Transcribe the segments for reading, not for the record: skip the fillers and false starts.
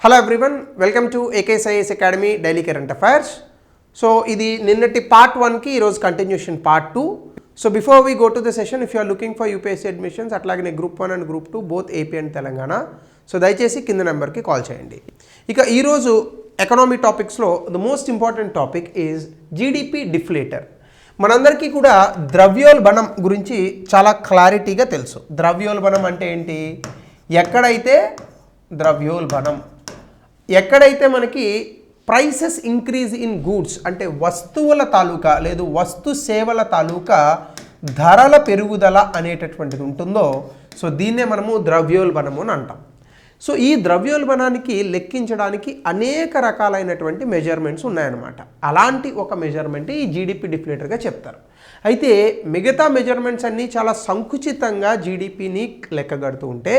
Hello everyone, welcome to AKSIS Academy Daily Current Affairs. So, ఇది నిన్నటి part 1 కి ఈరోజు continuation part 2. So, before we go to the session, if you are looking for UPSC admissions, అట్లాగే Group 1 and Group 2, both AP and Telangana, so దయచేసి కింద నెంబర్కి call చేయండి. ఇక ఈరోజు ఎకనామీ టాపిక్స్లో the most important topic is GDP deflator. మనందరికీ కూడా ద్రవ్యోల్బణం గురించి చాలా క్లారిటీగా తెలుసు. ద్రవ్యోల్బణం అంటే ఏంటి? ఎక్కడైతే మనకి ప్రైసెస్ ఇంక్రీజ్ ఇన్ గూడ్స్ అంటే వస్తువుల తాలూకా లేదు వస్తు సేవల తాలూకా ధరల పెరుగుదల అనేటటువంటిది ఉంటుందో సో దీన్నే మనము ద్రవ్యోల్బణము అని అంటాం. సో ఈ ద్రవ్యోల్బణానికి లెక్కించడానికి అనేక రకాలైనటువంటి మెజర్మెంట్స్ ఉన్నాయన్నమాట. అలాంటి ఒక మెజర్మెంట్ ఈ జీడిపి డిఫ్లేటర్గా చెప్తారు. అయితే మిగతా మెజర్మెంట్స్ అన్నీ చాలా సంకుచితంగా జీడిపిని లెక్కగడుతూ ఉంటే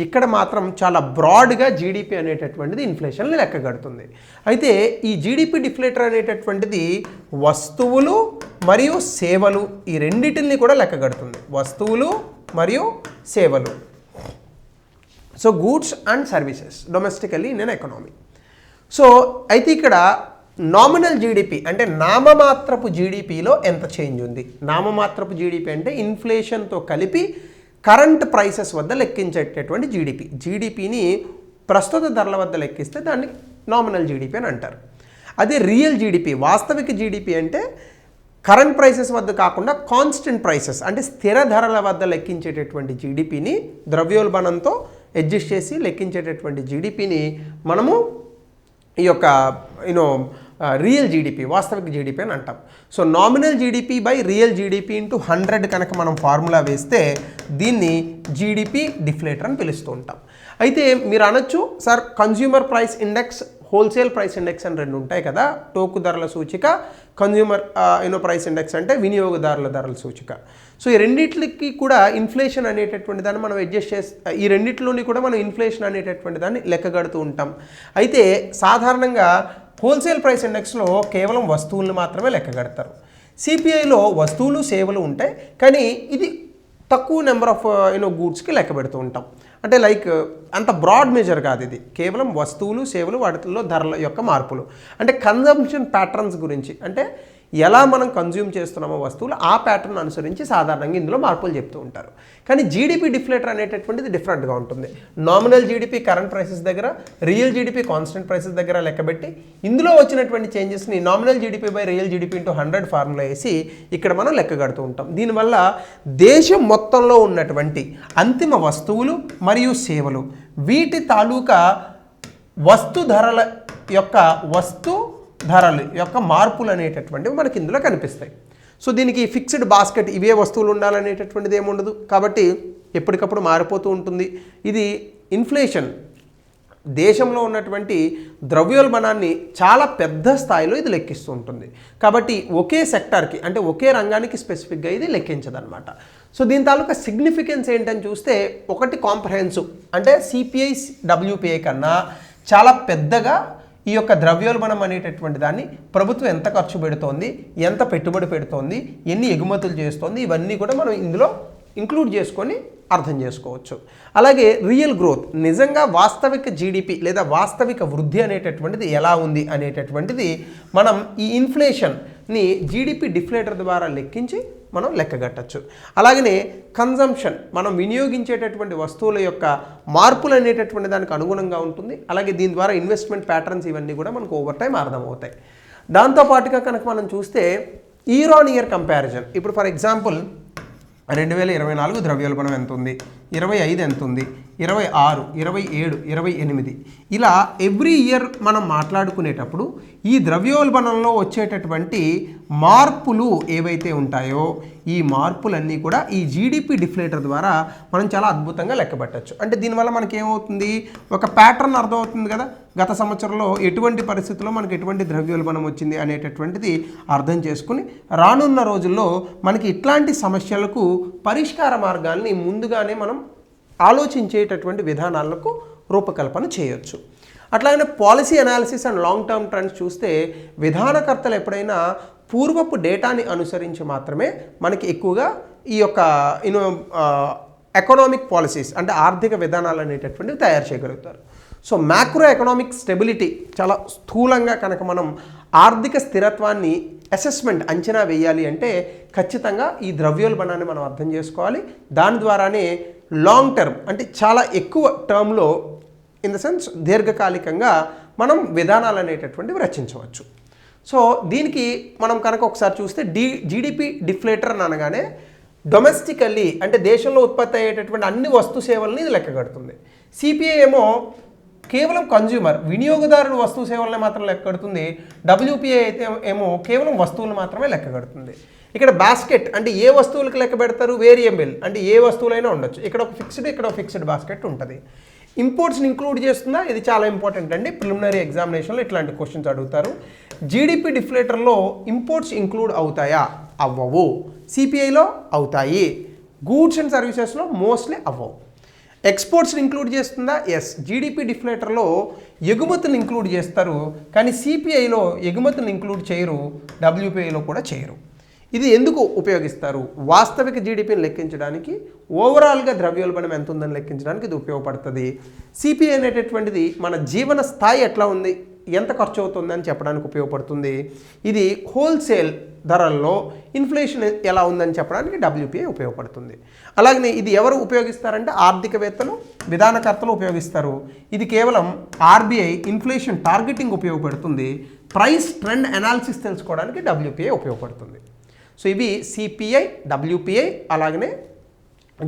ఇక్కడ మాత్రం చాలా బ్రాడ్గా జీడిపి అనేటటువంటిది ఇన్ఫ్లేషన్ని లెక్కగడుతుంది. అయితే ఈ జీడిపి డిఫ్లేటర్ అనేటటువంటిది వస్తువులు మరియు సేవలు ఈ రెండింటిని కూడా లెక్కగడుతుంది. వస్తువులు మరియు సేవలు, so goods and services domestically in an economy. So అయితే ఇక్కడ నామినల్ జీడిపి అంటే నామమాత్రపు జీడిపిలో ఎంత చేంజ్ ఉంది? నామమాత్రపు జీడిపి అంటే ఇన్ఫ్లేషన్తో కలిపి కరెంట్ ప్రైసెస్ వద్ద లెక్కించేటటువంటి జీడిపిని ప్రస్తుత ధరల వద్ద లెక్కిస్తే దాన్ని నామినల్ జీడిపి అని అంటారు. అదే రియల్ జీడిపి వాస్తవిక జీడిపి అంటే కరెంట్ ప్రైసెస్ వద్ద కాకుండా కాన్స్టెంట్ ప్రైసెస్ అంటే స్థిర ధరల వద్ద లెక్కించేటటువంటి జీడిపిని ద్రవ్యోల్బణంతో అడ్జస్ట్ చేసి లెక్కించేటటువంటి జీడిపిని మనము ఈ యొక్క రియల్ జీడిపి వాస్తవిక జీడిపి అని అంటాం. So nominal GDP by real GDP into 100 కనుక మనం ఫార్ములా వేస్తే దీన్ని జీడిపి డిఫ్లేటర్ అని పిలుస్తూ ఉంటాం. అయితే మీరు అనొచ్చు sir consumer price index wholesale price index అని రెండు ఉంటాయి కదా, టోకు ధరల సూచిక, కన్జ్యూమర్ ప్రైస్ ఇండెక్స్ అంటే వినియోగదారుల ధరల సూచిక. సో ఈ రెండింటికి కూడా ఇన్ఫ్లేషన్ అనేటటువంటి దాన్ని మనం అడ్జస్ట్ చేసి ఈ రెండింటిలోని కూడా మనం ఇన్ఫ్లేషన్ అనేటటువంటి దాన్ని లెక్కగడుతూ ఉంటాం. అయితే సాధారణంగా హోల్సేల్ ప్రైస్ ఇండెక్స్లో కేవలం వస్తువులను మాత్రమే లెక్కగడతారు. సిపిఐలో వస్తువులు సేవలు ఉంటాయి కానీ ఇది తక్కువ నెంబర్ ఆఫ్ గూడ్స్కి లెక్క పెడుతూ ఉంటాం. అంటే లైక్ అంత బ్రాడ్ మెజర్ కాదు, ఇది కేవలం వస్తువులు సేవలు వాటిల్లో ధరల యొక్క మార్పులు అంటే కన్జంప్షన్ ప్యాటర్న్స్ గురించి అంటే ఎలా మనం కన్జ్యూమ్ చేస్తున్నామో వస్తువులు ఆ ప్యాటర్న్ అనుసరించి సాధారణంగా ఇందులో మార్పులు చెప్తూ ఉంటారు. కానీ జీడిపి డిఫ్లేటర్ అనేటటువంటిది డిఫరెంట్గా ఉంటుంది. నామినల్ జీడిపి కరెంట్ ప్రైసెస్ దగ్గర, రియల్ జీడిపి కాన్స్టెంట్ ప్రైసెస్ దగ్గర లెక్కబెట్టి ఇందులో వచ్చినటువంటి చేంజెస్ని nominal GDP by real GDP into 100 formula వేసి ఇక్కడ మనం లెక్కగడుతూ ఉంటాం. దీనివల్ల దేశం మొత్తంలో ఉన్నటువంటి అంతిమ వస్తువులు మరియు సేవలు వీటి తాలూకా ధరలు యొక్క మార్పులు అనేటటువంటివి మనకి ఇందులో కనిపిస్తాయి. సో దీనికి ఫిక్స్డ్ బాస్కెట్ ఇవే వస్తువులు ఉండాలనేటటువంటిది ఏముండదు కాబట్టి ఎప్పటికప్పుడు మారిపోతూ ఉంటుంది. ఇది ఇన్ఫ్లేషన్ దేశంలో ఉన్నటువంటి ద్రవ్యోల్బణాన్ని చాలా పెద్ద స్థాయిలో ఇది లెక్కిస్తూ ఉంటుంది. కాబట్టి ఒకే సెక్టార్కి అంటే ఒకే రంగానికి స్పెసిఫిక్గా ఇది లెక్కించదనమాట. సో దీని తాలూకా సిగ్నిఫికెన్స్ ఏంటని చూస్తే ఒకటి కాంప్రహెన్సివ్ అంటే సిపిఐ డబ్ల్యూపిఐ కన్నా చాలా పెద్దగా ఈ యొక్క ద్రవ్యోల్బణం అనేటటువంటి దాన్ని ప్రభుత్వం ఎంత ఖర్చు పెడుతోంది, ఎంత పెట్టుబడి పెడుతోంది, ఎన్ని ఎగుమతులు చేస్తోంది, ఇవన్నీ కూడా మనం ఇందులో ఇంక్లూడ్ చేసుకొని అర్థం చేసుకోవచ్చు. అలాగే రియల్ గ్రోత్ నిజంగా వాస్తవిక జీడిపి లేదా వాస్తవిక వృద్ధి అనేటటువంటిది ఎలా ఉంది అనేటటువంటిది మనం ఈ ఇన్ఫ్లేషన్ని జీడిపి డిఫ్లేటర్ ద్వారా లెక్కించి మనం లెక్కగట్టచ్చు. అలాగనే కన్జంప్షన్ మనం వినియోగించేటటువంటి వస్తువుల యొక్క మార్పులు అనేటటువంటి దానికి అనుగుణంగా ఉంటుంది. అలాగే దీని ద్వారా ఇన్వెస్ట్మెంట్ ప్యాటర్న్స్ ఇవన్నీ కూడా మనకు ఓవర్ టైం అర్థమవుతాయి. దాంతోపాటుగా కనుక మనం చూస్తే ఇయర్ ఆన్ ఇయర్ కంపారిజన్ ఇప్పుడు ఫర్ ఎగ్జాంపుల్ 2024 ద్రవ్యోల్బణం ఎంత ఉంది, 25 ఎంత ఉంది, 26, 27, 28 ఇలా ఎవ్రీ ఇయర్ మనం మాట్లాడుకునేటప్పుడు ఈ ద్రవ్యోల్బణంలో వచ్చేటటువంటి మార్పులు ఏవైతే ఉంటాయో ఈ మార్పులన్నీ కూడా ఈ జీడిపి డిఫ్లేటర్ ద్వారా మనం చాలా అద్భుతంగా లెక్కబట్టచ్చు. అంటే దీనివల్ల మనకి ఏమవుతుంది, ఒక ప్యాటర్న్ అర్థమవుతుంది కదా, గత సంవత్సరంలో ఎటువంటి పరిస్థితుల్లో మనకి ఎటువంటి ద్రవ్యోల్బణం వచ్చింది అనేటటువంటిది అర్థం చేసుకుని రానున్న రోజుల్లో మనకి ఇట్లాంటి సమస్యలకు పరిష్కార మార్గాల్ని ముందుగానే మనం ఆలోచించేటటువంటి విధానాలకు రూపకల్పన చేయొచ్చు. అట్లాగే policy analysis and long term trends చూస్తే విధానకర్తలు ఎప్పుడైనా పూర్వపు డేటాని అనుసరించి మాత్రమే మనకి ఎక్కువగా ఈ యొక్క ఎకనామిక్ పాలసీస్ అంటే ఆర్థిక విధానాలు అనేటటువంటివి తయారు చేయగలుగుతారు. సో మ్యాక్రో ఎకనామిక్ స్టెబిలిటీ చాలా స్థూలంగా కనుక మనం ఆర్థిక స్థిరత్వాన్ని అసెస్మెంట్ అంచనా వేయాలి అంటే ఖచ్చితంగా ఈ ద్రవ్యోల్బణాన్ని మనం అర్థం చేసుకోవాలి. దాని ద్వారానే లాంగ్ టర్మ్ అంటే చాలా ఎక్కువ టర్మ్లో ఇన్ ద సెన్స్ దీర్ఘకాలికంగా మనం విధానాలు అనేటటువంటివి రచించవచ్చు. సో దీనికి మనం కనుక ఒకసారి చూస్తే జీడిపి డిఫ్లేటర్ అని అనగానే డొమెస్టికల్లీ అంటే దేశంలో ఉత్పత్తి అయ్యేటటువంటి అన్ని వస్తు సేవలని ఇది లెక్క కడుతుంది. సిపిఐ ఏమో కేవలం కన్జ్యూమర్ వినియోగదారుడు వస్తు సేవలనే మాత్రం లెక్క కడుతుంది. డబ్ల్యూపీఐ అయితే ఏమో కేవలం వస్తువులు మాత్రమే లెక్క కడుతుంది. ఇక్కడ బాస్కెట్ అంటే ఏ వస్తువులకు లెక్క పెడతారు, వేరియబుల్ అంటే ఏ వస్తువులైనా ఉండొచ్చు. ఇక్కడ ఒక ఫిక్స్డ్ ఇక్కడ ఒక ఫిక్స్డ్ బాస్కెట్ ఉంటుంది. ఇంపోర్ట్స్ని ఇంక్లూడ్ చేస్తుందా, ఇది చాలా ఇంపార్టెంట్ అండి. ప్రిలిమినరీ ఎగ్జామినేషన్లో ఇట్లాంటి క్వశ్చన్స్ అడుగుతారు. జీడిపి డిఫ్లేటర్లో ఇంపోర్ట్స్ ఇంక్లూడ్ అవుతాయా, అవ్వవు. సిపిఐలో అవుతాయి. గూడ్స్ అండ్ సర్వీసెస్లో మోస్ట్లీ అవ్వవు. ఎక్స్పోర్ట్స్ని ఇంక్లూడ్ చేస్తుందా, ఎస్. జీడిపి డిఫ్లేటర్లో ఎగుమతులను ఇంక్లూడ్ చేస్తారు, కానీ సిపిఐలో ఎగుమతులను ఇంక్లూడ్ చేయరు, డబ్ల్యూపీఐలో కూడా చేయరు. ఇది ఎందుకు ఉపయోగిస్తారు, వాస్తవిక జీడిపిని లెక్కించడానికి, ఓవరాల్గా ద్రవ్యోల్బణం ఎంత ఉందని లెక్కించడానికి ఇది ఉపయోగపడుతుంది. సిపిఐ అనేటటువంటిది మన జీవన స్థాయి ఎట్లా ఉంది, ఎంత ఖర్చు అవుతుంది అని చెప్పడానికి ఉపయోగపడుతుంది. ఇది హోల్సేల్ ధరల్లో ఇన్ఫ్లేషన్ ఎలా ఉందని చెప్పడానికి డబ్ల్యూపీఐ ఉపయోగపడుతుంది. అలాగనే ఇది ఎవరు ఉపయోగిస్తారంటే ఆర్థికవేత్తలు, విధానకర్తలు ఉపయోగిస్తారు. ఇది కేవలం ఆర్బీఐ ఇన్ఫ్లేషన్ టార్గెటింగ్ ఉపయోగపడుతుంది. ప్రైస్ ట్రెండ్ అనాలిసిస్ తెలుసుకోవడానికి డబ్ల్యూపీఐ ఉపయోగపడుతుంది. సో ఇవి సిపిఐ, డబ్ల్యూపీఐ అలాగనే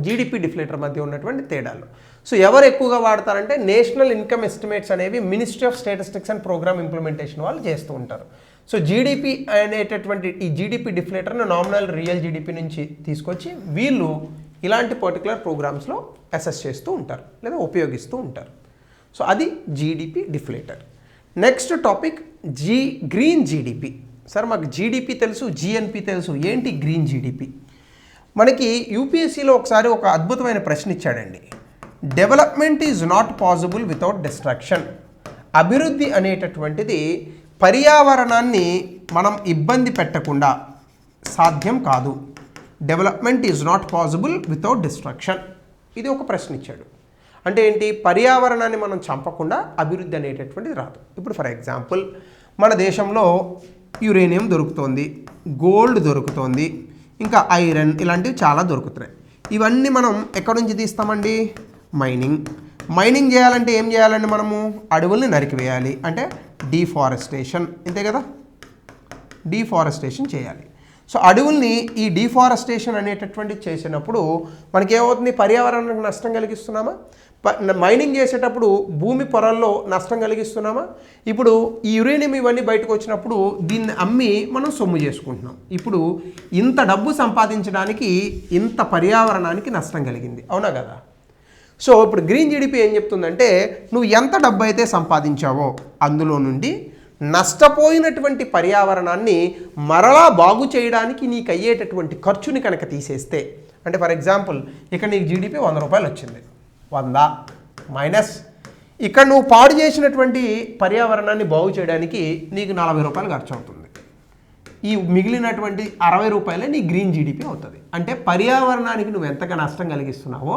జీడిపి డిఫ్లేటర్ మధ్య ఉన్నటువంటి తేడాలు. సో ఎవరు ఎక్కువగా వాడతారంటే నేషనల్ ఇన్కమ్ ఎస్టిమేట్స్ అనేవి ministry of statistics and programme implementation వాళ్ళు చేస్తూ ఉంటారు. సో జీడిపి అనేటటువంటి ఈ జీడిపి డిఫ్లేటర్ను నామినల్ రియల్ జీడిపి నుంచి తీసుకొచ్చి వీళ్ళు ఇలాంటి పర్టికులర్ ప్రోగ్రామ్స్లో అసెస్ చేస్తూ ఉంటారు లేదా ఉపయోగిస్తూ ఉంటారు. సో అది GDP deflator. Next topic green GDP. Sir మాకు జీడిపి తెలుసు, జిఎన్పి తెలుసు, ఏంటి గ్రీన్ జీడిపి? మనకి యూపీఎస్సీలో ఒకసారి ఒక అద్భుతమైన ప్రశ్న ఇచ్చాడండి. Development is not possible without distraction. అభివృద్ధి అనేటటువంటిది పర్యావరణాన్ని మనం ఇబ్బంది పెట్టకుండా సాధ్యం కాదు. Development is not possible without destruction. ఇది ఒక ప్రశ్న ఇచ్చాడు. అంటే ఏంటి, పర్యావరణాన్ని మనం చంపకుండా అభివృద్ధి అనేటటువంటిది రాదు. ఇప్పుడు ఫర్ ఎగ్జాంపుల్ మన దేశంలో యురేనియం దొరుకుతోంది, గోల్డ్ దొరుకుతోంది, ఇంకా ఐరన్ ఇలాంటివి చాలా దొరుకుతున్నాయి. ఇవన్నీ మనం ఎక్కడి నుంచి తీస్తామండి, మైనింగ్ చేయాలంటే ఏం చేయాలండి, మనము అడవుల్ని నరికివేయాలి, అంటే డీఫారెస్టేషన్, అంతే కదా, డీఫారెస్టేషన్ చేయాలి. సో అడవుల్ని ఈ డీఫారెస్టేషన్ అనేటటువంటిది చేసినప్పుడు మనకేమవుతుంది, పర్యావరణానికి నష్టం కలిగిస్తున్నామా? మైనింగ్ చేసేటప్పుడు భూమి పొరల్లో నష్టం కలిగిస్తున్నామా? ఇప్పుడు ఈ యురేనియం ఇవన్నీ బయటకు వచ్చినప్పుడు దీన్ని అమ్మి మనం సొమ్ము చేసుకుంటున్నాం. ఇప్పుడు ఇంత డబ్బు సంపాదించడానికి ఇంత పర్యావరణానికి నష్టం కలిగింది, అవునా కదా? సో ఇప్పుడు గ్రీన్ జీడిపి ఏం చెప్తుందంటే, నువ్వు ఎంత డబ్బు అయితే సంపాదించావో అందులో నుండి నష్టపోయినటువంటి పర్యావరణాన్ని మరలా బాగు చేయడానికి నీకు అయ్యేటటువంటి ఖర్చుని కనుక తీసేస్తే, అంటే ఫర్ ఎగ్జాంపుల్ ఇక్కడ నీకు జీడిపి 100 రూపాయలు వచ్చింది, 100 మైనస్ ఇక్కడ నువ్వు పాడు చేసినటువంటి పర్యావరణాన్ని బాగు చేయడానికి నీకు 40 రూపాయలు ఖర్చు అవుతుంది. ఈ మిగిలినటువంటి 60 రూపాయలే నీ గ్రీన్ జీడిపి అవుతుంది. అంటే పర్యావరణానికి నువ్వు ఎంతగా నష్టం కలిగిస్తున్నావో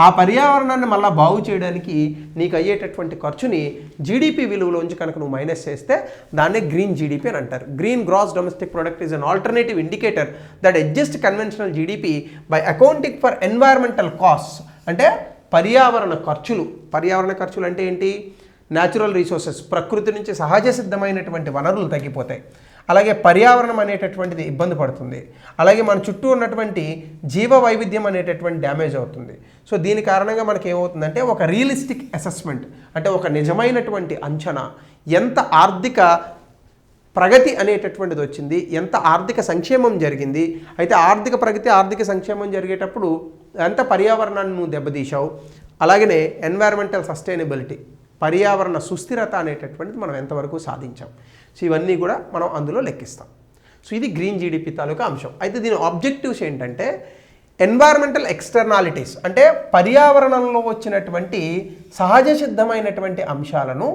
ఆ పర్యావరణాన్ని మళ్ళీ బాగు చేయడానికి నీకు అయ్యేటటువంటి ఖర్చుని జీడిపి విలువలోంచి కనుక నువ్వు మైనస్ చేస్తే దాన్నే గ్రీన్ జీడిపి అని అంటారు. Green grass domestic product is an alternative indicator that adjust conventional GDP by accounting for environmental cost. అంటే పర్యావరణ ఖర్చులు అంటే ఏంటి, న్యాచురల్ రిసోర్సెస్, ప్రకృతి నుంచి సహజ సిద్ధమైనటువంటి వనరులు తగ్గిపోతాయి, అలాగే పర్యావరణం అనేటటువంటిది ఇబ్బంది పడుతుంది, అలాగే మన చుట్టూ ఉన్నటువంటి జీవ వైవిధ్యం అనేటటువంటి డ్యామేజ్ అవుతుంది. సో దీని కారణంగా మనకి ఏమవుతుందంటే ఒక రియలిస్టిక్ అసెస్మెంట్, అంటే ఒక నిజమైనటువంటి అంచనా, ఎంత ఆర్థిక ప్రగతి అనేటటువంటిది వచ్చింది, ఎంత ఆర్థిక సంక్షేమం జరిగింది, అయితే ఆర్థిక ప్రగతి ఆర్థిక సంక్షేమం జరిగేటప్పుడు ఎంత పర్యావరణాన్ని నువ్వు దెబ్బతీశావు, అలాగనే ఎన్వైరన్మెంటల్ సస్టైనబిలిటీ, పర్యావరణ సుస్థిరత అనేటటువంటిది మనం ఎంతవరకు సాధించాం. సో ఇవన్నీ కూడా మనం అందులో లెక్కిస్తాం. సో ఇది గ్రీన్ జీడిపి తాలూకా అంశం. అయితే దీని ఆబ్జెక్టివ్స్ ఏంటంటే, ఎన్వైర్మెంటల్ ఎక్స్టర్నాలిటీస్ అంటే పర్యావరణంలో వచ్చినటువంటి సహజ సిద్ధమైనటువంటి అంశాలను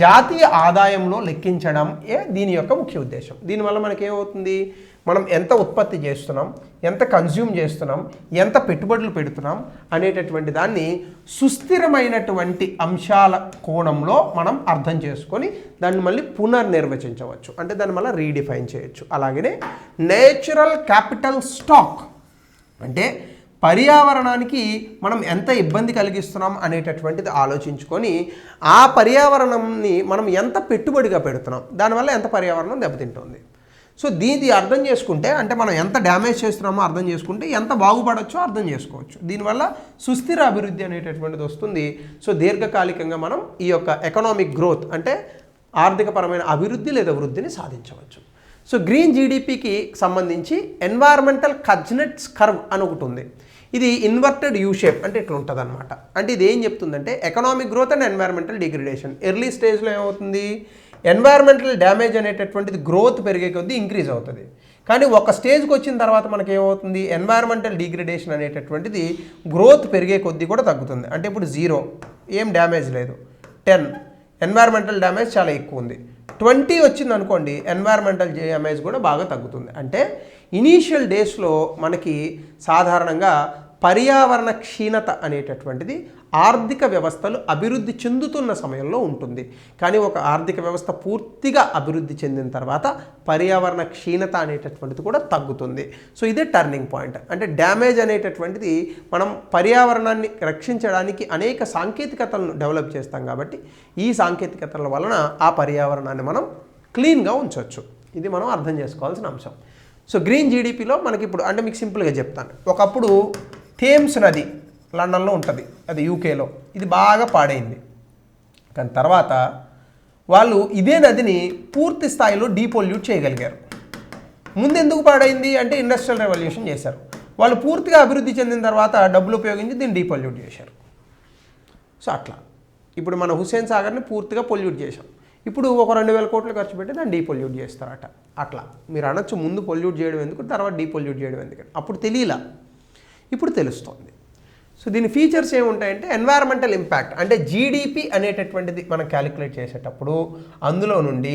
జాతీయ ఆదాయంలో లెక్కించడం దీని యొక్క ముఖ్య ఉద్దేశం. దీనివల్ల మనకి ఏమవుతుంది, మనం ఎంత ఉత్పత్తి చేస్తున్నాం, ఎంత కన్జ్యూమ్ చేస్తున్నాం, ఎంత పెట్టుబడులు పెడుతున్నాం అనేటటువంటి దాన్ని సుస్థిరమైనటువంటి అంశాల కోణంలో మనం అర్థం చేసుకొని దాన్ని మళ్ళీ పునర్నిర్వచించవచ్చు, అంటే దాన్ని మళ్ళీ రీడిఫైన్ చేయొచ్చు. అలాగనే నేచురల్ క్యాపిటల్ స్టాక్ అంటే పర్యావరణానికి మనం ఎంత ఇబ్బంది కలిగిస్తున్నాం అనేటటువంటిది ఆలోచించుకొని ఆ పర్యావరణంని మనం ఎంత పెట్టుబడిగా పెడుతున్నాం, దానివల్ల ఎంత పర్యావరణం దెబ్బతింటుంది. సో దీన్ని అర్థం చేసుకుంటే అంటే మనం ఎంత డ్యామేజ్ చేస్తున్నామో అర్థం చేసుకుంటే ఎంత బాగుపడచ్చో అర్థం చేసుకోవచ్చు. దీనివల్ల సుస్థిర అభివృద్ధి అనేటటువంటిది వస్తుంది. సో దీర్ఘకాలికంగా మనం ఈ యొక్క ఎకనామిక్ గ్రోత్ అంటే ఆర్థికపరమైన అభివృద్ధి లేదా వృద్ధిని సాధించవచ్చు. సో గ్రీన్ జీడిపికి సంబంధించి ఎన్వైర్మెంటల్ కర్జ్నెట్స్ కర్వ్ అని ఒకటి ఉంది. ఇది ఇన్వర్టెడ్ యూ షేప్ అంటే ఇట్లా ఉంటుంది అనమాట. అంటే ఇది ఏం చెప్తుందంటే economic growth and environmental degradation. Early స్టేజ్లో ఏమవుతుంది, ఎన్వైర్మెంటల్ డ్యామేజ్ అనేటటువంటిది గ్రోత్ పెరిగే కొద్దీ ఇంక్రీజ్ అవుతుంది. కానీ ఒక స్టేజ్కి వచ్చిన తర్వాత మనకి ఏమవుతుంది, ఎన్వైర్మెంటల్ డిగ్రేడేషన్ అనేటటువంటిది గ్రోత్ పెరిగే కొద్దీ కూడా తగ్గుతుంది. అంటే ఇప్పుడు 0 ఏం డ్యామేజ్ లేదు, 10 ఎన్వైర్మెంటల్ డ్యామేజ్ చాలా ఎక్కువ ఉంది, 20 వచ్చింది అనుకోండి ఎన్వైర్మెంటల్ డ్యామేజ్ కూడా బాగా తగ్గుతుంది. అంటే ఇనీషియల్ డేస్లో మనకి సాధారణంగా పర్యావరణ క్షీణత అనేటటువంటిది ఆర్థిక వ్యవస్థలు అభివృద్ధి చెందుతున్న సమయంలో ఉంటుంది. కానీ ఒక ఆర్థిక వ్యవస్థ పూర్తిగా అభివృద్ధి చెందిన తర్వాత పర్యావరణ క్షీణత అనేటటువంటిది కూడా తగ్గుతుంది. సో ఇదే టర్నింగ్ పాయింట్. అంటే డ్యామేజ్ అనేటటువంటిది మనం పర్యావరణాన్ని రక్షించడానికి అనేక సాంకేతికతలను డెవలప్ చేస్తాం కాబట్టి ఈ సాంకేతికతల వలన ఆ పర్యావరణాన్ని మనం క్లీన్గా ఉంచవచ్చు. ఇది మనం అర్థం చేసుకోవాల్సిన అంశం. సో గ్రీన్ జీడిపిలో మనకి ఇప్పుడు అంటే మీకు సింపుల్గా చెప్తాను. ఒకప్పుడు థేమ్స్ నది లండన్లో ఉంటుంది, అది యూకేలో, ఇది బాగా పాడైంది. కానీ తర్వాత వాళ్ళు ఇదే నదిని పూర్తి స్థాయిలో డీపొల్యూట్ చేయగలిగారు. ముందు ఎందుకు పాడైంది అంటే ఇండస్ట్రియల్ రెవల్యూషన్ చేశారు. వాళ్ళు పూర్తిగా అభివృద్ధి చెందిన తర్వాత డబ్బులు ఉపయోగించి దీన్ని డీపొల్యూట్ చేశారు. సో అట్లా ఇప్పుడు మన హుస్సేన్ సాగర్ని పూర్తిగా పొల్యూట్ చేశాం. ఇప్పుడు ఒక 2000 కోట్లు ఖర్చు పెట్టి దాన్ని డీపొల్యూట్ చేస్తారట. అట్లా మీరు అనొచ్చు ముందు పొల్యూట్ చేయడం ఎందుకు, తర్వాత డీపొల్యూట్ చేయడం ఎందుకు. అప్పుడు తెలియలా, ఇప్పుడు తెలుస్తుంది. సో దీని ఫీచర్స్ ఏముంటాయంటే ఎన్వైర్మెంటల్ ఇంపాక్ట్ అంటే జీడిపి అనేటటువంటిది మనం క్యాలిక్యులేట్ చేసేటప్పుడు అందులో నుండి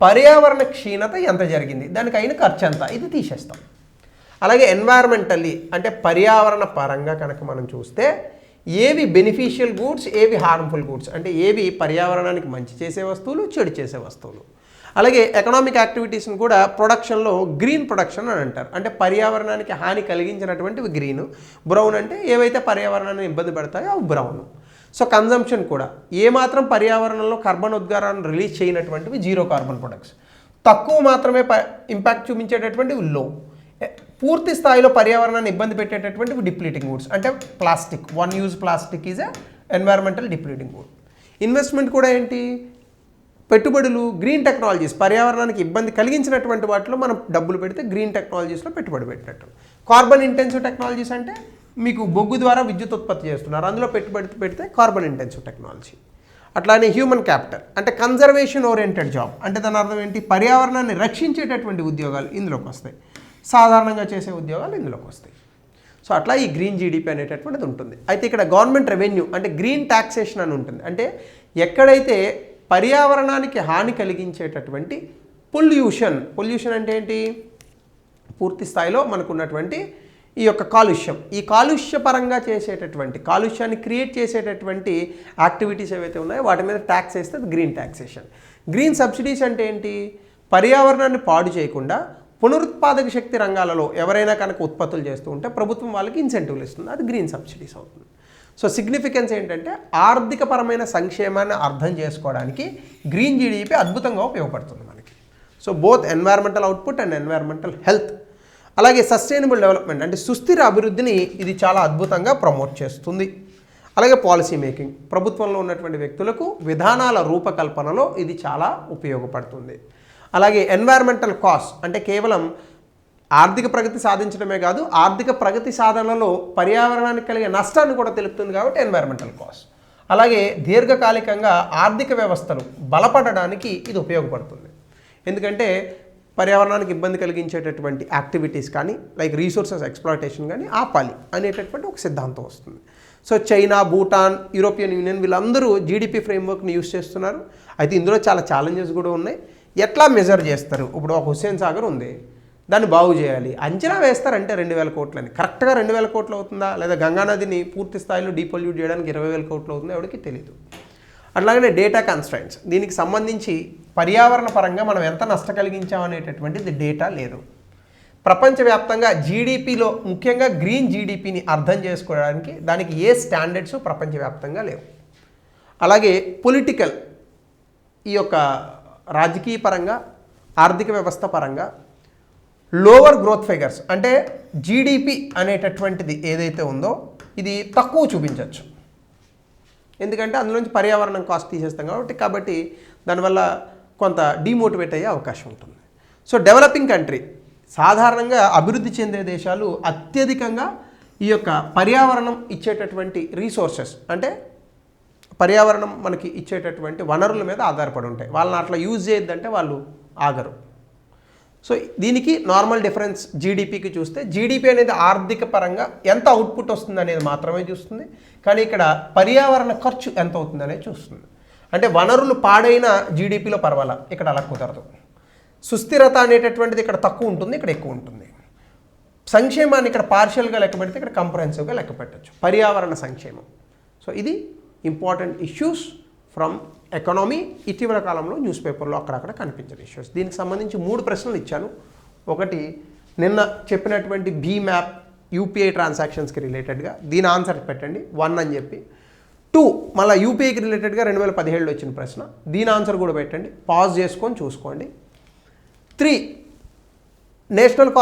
పర్యావరణ క్షీణత ఎంత జరిగింది, దానికి అయిన ఖర్చు ఎంత, ఇది తీసేస్తాం. అలాగే ఎన్వైర్మెంటల్లీ అంటే పర్యావరణ పరంగా కనుక మనం చూస్తే ఏవి బెనిఫిషియల్ గూడ్స్, ఏవి హార్మ్ఫుల్ గూడ్స్ అంటే ఏవి పర్యావరణానికి మంచి చేసే వస్తువులు, చెడు చేసే వస్తువులు. అలాగే ఎకనామిక్ యాక్టివిటీస్ని కూడా ప్రొడక్షన్లో గ్రీన్ ప్రొడక్షన్ అని అంటారు. అంటే పర్యావరణానికి హాని కలిగించినటువంటివి గ్రీను, బ్రౌన్ అంటే ఏవైతే పర్యావరణాన్ని ఇబ్బంది పెడతాయో అవి బ్రౌన్. సో కన్జంప్షన్ కూడా ఏమాత్రం పర్యావరణంలో కార్బన్ ఉద్గారాన్ని రిలీజ్ చేయనటువంటివి 0 కార్బన్ ప్రొడక్ట్స్, తక్కువ మాత్రమే ఇంపాక్ట్ చూపించేటటువంటివి లో, పూర్తి స్థాయిలో పర్యావరణాన్ని ఇబ్బంది పెట్టేటటువంటివి డిప్లీటింగ్ గూడ్స్. అంటే plastic, 1 use plastic is a environmental depleting good. Investment కూడా ఏంటి, పెట్టుబడులు గ్రీన్ టెక్నాలజీస్ పర్యావరణానికి ఇబ్బంది కలిగించినటువంటి వాటిలో మనం డబ్బులు పెడితే గ్రీన్ టెక్నాలజీస్లో పెట్టుబడి పెట్టినట్టు. కార్బన్ ఇంటెన్సివ్ టెక్నాలజీస్ అంటే మీకు బొగ్గు ద్వారా విద్యుత్ ఉత్పత్తి చేస్తున్నారు, అందులో పెట్టుబడి పెడితే కార్బన్ ఇంటెన్సివ్ టెక్నాలజీ. అట్లానే హ్యూమన్ క్యాపిటల్ అంటే కన్జర్వేషన్ ఓరియంటెడ్ జాబ్ అంటే దాని అర్థం ఏంటి, పర్యావరణాన్ని రక్షించేటటువంటి ఉద్యోగాలు ఇందులోకి వస్తాయి, సాధారణంగా చేసే ఉద్యోగాలు ఇందులోకి వస్తాయి. సో అట్లా ఈ గ్రీన్ జీడిపి అనేటటువంటిది ఉంటుంది. అయితే ఇక్కడ గవర్నమెంట్ రెవెన్యూ అంటే గ్రీన్ ట్యాక్సేషన్ అని ఉంటుంది. అంటే ఎక్కడైతే పర్యావరణానికి హాని కలిగించేటటువంటి పొల్యూషన్ అంటే ఏంటి, పూర్తి స్థాయిలో మనకున్నటువంటి ఈ యొక్క కాలుష్యం, ఈ కాలుష్యపరంగా చేసేటటువంటి కాలుష్యాన్ని క్రియేట్ చేసేటటువంటి యాక్టివిటీస్ ఏవైతే ఉన్నాయో వాటి మీద ట్యాక్స్ వేస్తే అది గ్రీన్ ట్యాక్సేషన్. గ్రీన్ సబ్సిడీస్ అంటే ఏంటి, పర్యావరణాన్ని పాడు చేయకుండా పునరుత్పాదక శక్తి రంగాలలో ఎవరైనా కనుక ఉత్పత్తులు చేస్తూ ఉంటే ప్రభుత్వం వాళ్ళకి ఇన్సెంటివ్లు ఇస్తుంది, అది గ్రీన్ సబ్సిడీస్ అవుతుంది. సో సిగ్నిఫికెన్స్ ఏంటంటే ఆర్థికపరమైన సంక్షేమాన్ని అర్థం చేసుకోవడానికి గ్రీన్ జీడిపి అద్భుతంగా ఉపయోగపడుతుంది మనకి. So both environmental output and environmental health, అలాగే సస్టైనబుల్ డెవలప్మెంట్ అంటే సుస్థిర అభివృద్ధిని ఇది చాలా అద్భుతంగా ప్రమోట్ చేస్తుంది. అలాగే పాలసీ మేకింగ్, ప్రభుత్వంలో ఉన్నటువంటి వ్యక్తులకు విధానాల రూపకల్పనలో ఇది చాలా ఉపయోగపడుతుంది. అలాగే ఎన్వైర్మెంటల్ కాస్ట్ అంటే కేవలం ఆర్థిక ప్రగతి సాధించడమే కాదు, ఆర్థిక ప్రగతి సాధనలో పర్యావరణానికి కలిగే నష్టాన్ని కూడా తెలుపుతుంది కాబట్టి ఎన్వైర్మెంటల్ కాస్ట్. అలాగే దీర్ఘకాలికంగా ఆర్థిక వ్యవస్థలు బలపడడానికి ఇది ఉపయోగపడుతుంది. ఎందుకంటే పర్యావరణానికి ఇబ్బంది కలిగించేటటువంటి యాక్టివిటీస్ కానీ లైక్ రీసోర్సెస్ ఎక్స్ప్లాయిటేషన్ కానీ ఆపాలి అనేటటువంటి ఒక సిద్ధాంతం వస్తుంది. So China, Bhutan, European union వీళ్ళందరూ జీడిపి ఫ్రేమ్వర్క్ని యూస్ చేస్తున్నారు. అయితే ఇందులో చాలా ఛాలెంజెస్ కూడా ఉన్నాయి. ఎట్లా మెజర్ చేస్తారు? ఇప్పుడు ఒక హుస్సేన్ సాగర్ ఉంది, దాన్ని బాగు చేయాలి, అంచనా వేస్తారంటే 2,000 కోట్లని. కరెక్ట్గా 2,000 కోట్లు అవుతుందా, లేదా గంగానదిని పూర్తి స్థాయిలో డీపొల్యూట్ చేయడానికి 20,000 కోట్లు అవుతుందా ఎవరికి తెలియదు. అట్లాగనే డేటా కన్స్ట్రైంట్స్, దీనికి సంబంధించి పర్యావరణ పరంగా మనం ఎంత నష్ట కలిగించామనేటటువంటిది డేటా లేదు. ప్రపంచవ్యాప్తంగా జీడిపిలో ముఖ్యంగా గ్రీన్ జీడిపిని అర్థం చేసుకోవడానికి దానికి ఏ స్టాండర్డ్స్ ప్రపంచవ్యాప్తంగా లేవు. అలాగే పొలిటికల్, ఈ యొక్క రాజకీయ పరంగా, ఆర్థిక వ్యవస్థ పరంగా లోవర్ గ్రోత్ ఫిగర్స్ అంటే జీడిపి అనేటటువంటిది ఏదైతే ఉందో ఇది తక్కువ చూపించవచ్చు. ఎందుకంటే అందులోంచి పర్యావరణం కాస్ట్ తీసేస్తాం కాబట్టి దానివల్ల కొంత డిమోటివేట్ అయ్యే అవకాశం ఉంటుంది. సో డెవలపింగ్ కంట్రీ, సాధారణంగా అభివృద్ధి చెందే దేశాలు అత్యధికంగా ఈ యొక్క పర్యావరణం ఇచ్చేటటువంటి రీసోర్సెస్ అంటే పర్యావరణం మనకి ఇచ్చేటటువంటి వనరుల మీద ఆధారపడి ఉంటాయి. వాళ్ళని అట్లా యూజ్ చేయొద్దంటే వాళ్ళు ఆగరు. సో దీనికి నార్మల్ డిఫరెన్స్ జీడిపికి చూస్తే జీడిపి అనేది ఆర్థిక పరంగా ఎంత అవుట్పుట్ వస్తుంది అనేది మాత్రమే చూస్తుంది. కానీ ఇక్కడ పర్యావరణ ఖర్చు ఎంత అవుతుంది అనేది చూస్తుంది. అంటే వనరులు పాడైన జీడిపిలో పర్వాలా, ఇక్కడ అలా కుదరదు. సుస్థిరత అనేటటువంటిది ఇక్కడ తక్కువ ఉంటుంది, ఇక్కడ ఎక్కువ ఉంటుంది. సంక్షేమాన్ని ఇక్కడ పార్షియల్గా లెక్క పెడితే ఇక్కడ కంప్రహెన్సివ్గా లెక్క పెట్టచ్చు. పర్యావరణ సంక్షేమం. సో ఇది ఇంపార్టెంట్ ఇష్యూస్ ఫ్రమ్ ఎకనామీ. ఇటీవల కాలంలో న్యూస్ పేపర్లో అక్కడక్కడ కనిపించిన ఇష్యూస్. దీనికి సంబంధించి 3 ప్రశ్నలు ఇచ్చాను. ఒకటి నిన్న చెప్పినటువంటి మ్యాప్ యూపీఐ ట్రాన్సాక్షన్స్కి రిలేటెడ్గా దీని ఆన్సర్ పెట్టండి 1 అని చెప్పి. 2 మళ్ళీ యూపీఐకి రిలేటెడ్గా 2017లో వచ్చిన ప్రశ్న, దీని ఆన్సర్ కూడా పెట్టండి, పాజ్ చేసుకొని చూసుకోండి. 3 నేషనల్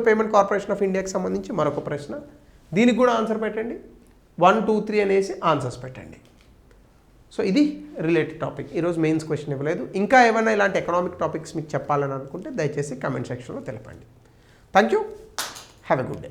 పేమెంట్ కార్పొరేషన్ ఆఫ్ ఇండియాకి సంబంధించి మరొక ప్రశ్న, దీనికి కూడా ఆన్సర్ పెట్టండి. 1, 2, 3 అనేసి ఆన్సర్స్ పెట్టండి. సో ఇది రిలేటెడ్ టాపిక్. ఈరోజు మెయిన్స్ క్వశ్చన్ ఇవ్వలేదు. ఇంకా ఏమైనా ఇలాంటి ఎకనామిక్ టాపిక్స్ మీకు చెప్పాలని అనుకుంటే దయచేసి కమెంట్ సెక్షన్లో తెలపండి. Thank you. Have a good day.